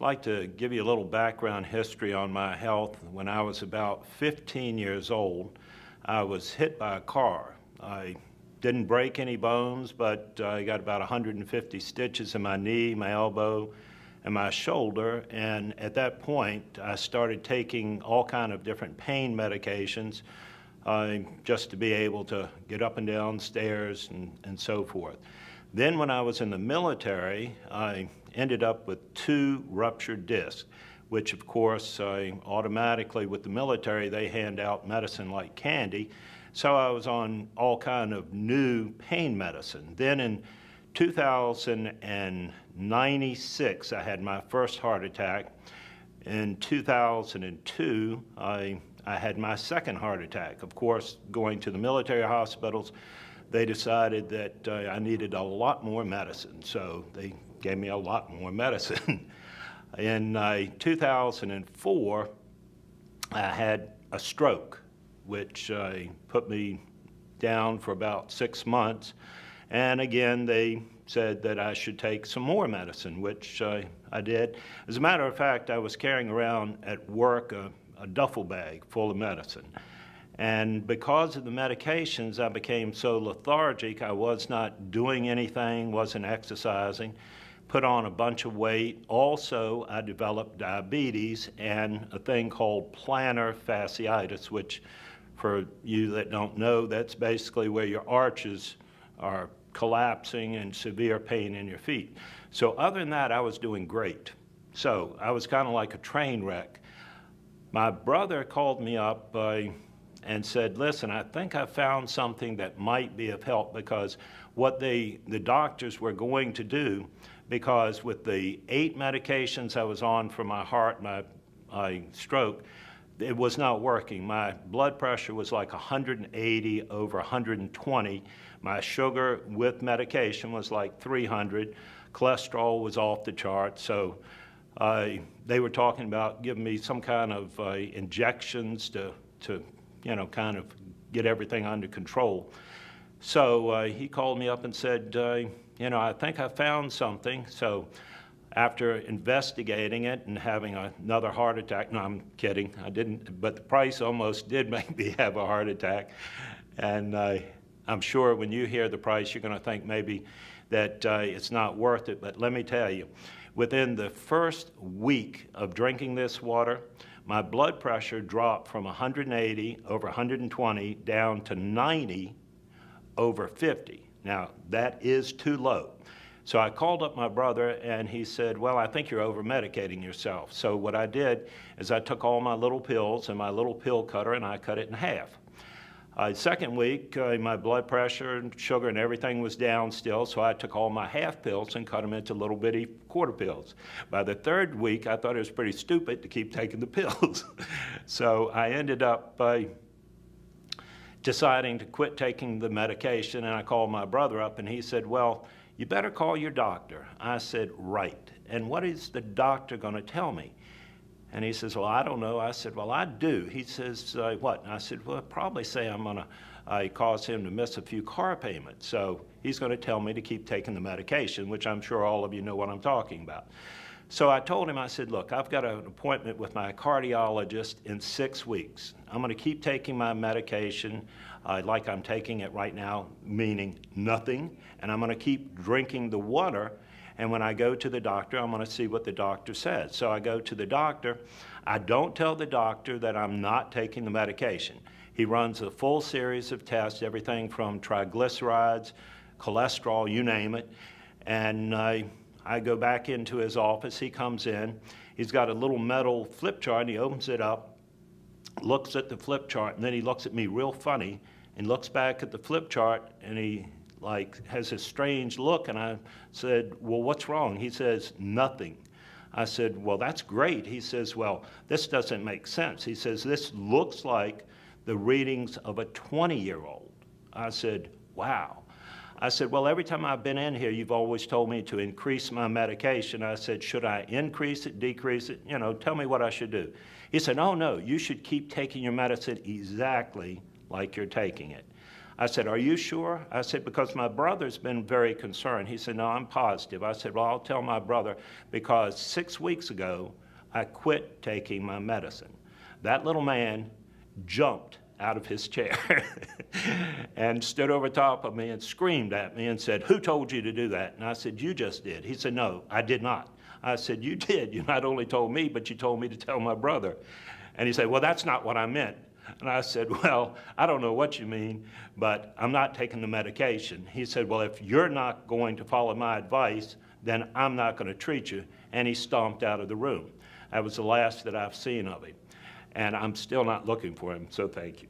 like to give you a little background history on my health. When I was about 15 years old, I was hit by a car. I didn't break any bones, but I got about 150 stitches in my knee, my elbow, and my shoulder. And at that point, I started taking all kind of different pain medications just to be able to get up and down stairs and so forth. Then when I was in the military, I ended up with 2 ruptured discs, which of course automatically with the military, they hand out medicine like candy. So I was on all kind of new pain medicine. Then in 2096, I had my first heart attack. In 2002, I had my second heart attack. Of course, going to the military hospitals, they decided that I needed a lot more medicine, so they gave me a lot more medicine. In 2004, I had a stroke, which put me down for about 6 months. And again, they said that I should take some more medicine, which I did. As a matter of fact, I was carrying around at work a duffel bag full of medicine. And because of the medications, I became so lethargic, I was not doing anything, wasn't exercising, put on a bunch of weight. Also, I developed diabetes and a thing called plantar fasciitis, which for you that don't know, that's basically where your arches are collapsing and severe pain in your feet. So other than that, I was doing great. So I was kind of like a train wreck. My brother called me up and said, listen, I think I found something that might be of help, because what the doctors were going to do, because with the 8 medications I was on for my heart, my stroke, it was not working. My blood pressure was like 180 over 120. My sugar with medication was like 300. Cholesterol was off the chart. So they were talking about giving me some kind of injections to kind of get everything under control. So he called me up and said, I think I found something. So after investigating it and having another heart attack, no, I'm kidding, I didn't, but the price almost did make me have a heart attack. And I'm sure when you hear the price, you're going to think maybe that it's not worth it. But let me tell you, within the first week of drinking this water, my blood pressure dropped from 180 over 120 down to 90 over 50. Now, that is too low. So I called up my brother, and he said, well, I think you're over-medicating yourself. So what I did is I took all my little pills and my little pill cutter, and I cut it in half. Second week, my blood pressure and sugar and everything was down still, so I took all my half pills and cut them into little bitty quarter pills. By the third week, I thought it was pretty stupid to keep taking the pills. So I ended up deciding to quit taking the medication, and I called my brother up, and he said, well, you better call your doctor. I said, right. And what is the doctor going to tell me? And he says, well, I don't know. I said, well, I do. He says, what? And I said, well, I'd probably say I'm going to cause him to miss a few car payments. So he's going to tell me to keep taking the medication, which I'm sure all of you know what I'm talking about. So I told him, I said, look, I've got an appointment with my cardiologist in 6 weeks. I'm going to keep taking my medication like I'm taking it right now, meaning nothing, and I'm going to keep drinking the water, and when I go to the doctor, I'm going to see what the doctor says. So I go to the doctor. I don't tell the doctor that I'm not taking the medication. He runs a full series of tests, everything from triglycerides, cholesterol, you name it, and I go back into his office. He comes in. He's got a little metal flip chart, and he opens it up, looks at the flip chart, and then he looks at me real funny and looks back at the flip chart, and he has a strange look. And I said, well, what's wrong? He says, nothing. I said, well, that's great. He says, well, this doesn't make sense. He says, this looks like the readings of a 20-year-old. I said, wow. I said, well, every time I've been in here, you've always told me to increase my medication. I said, should I increase it, decrease it? Tell me what I should do. He said, oh, no, you should keep taking your medicine exactly like you're taking it. I said, are you sure? I said, because my brother's been very concerned. He said, no, I'm positive. I said, well, I'll tell my brother, because 6 weeks ago, I quit taking my medicine. That little man jumped out of his chair and stood over top of me and screamed at me and said, who told you to do that? And I said, you just did. He said, no, I did not. I said, you did. You not only told me, but you told me to tell my brother. And he said, well, that's not what I meant. And I said, well, I don't know what you mean, but I'm not taking the medication. He said, well, if you're not going to follow my advice, then I'm not going to treat you. And he stomped out of the room. That was the last that I've seen of him. And I'm still not looking for him, so thank you.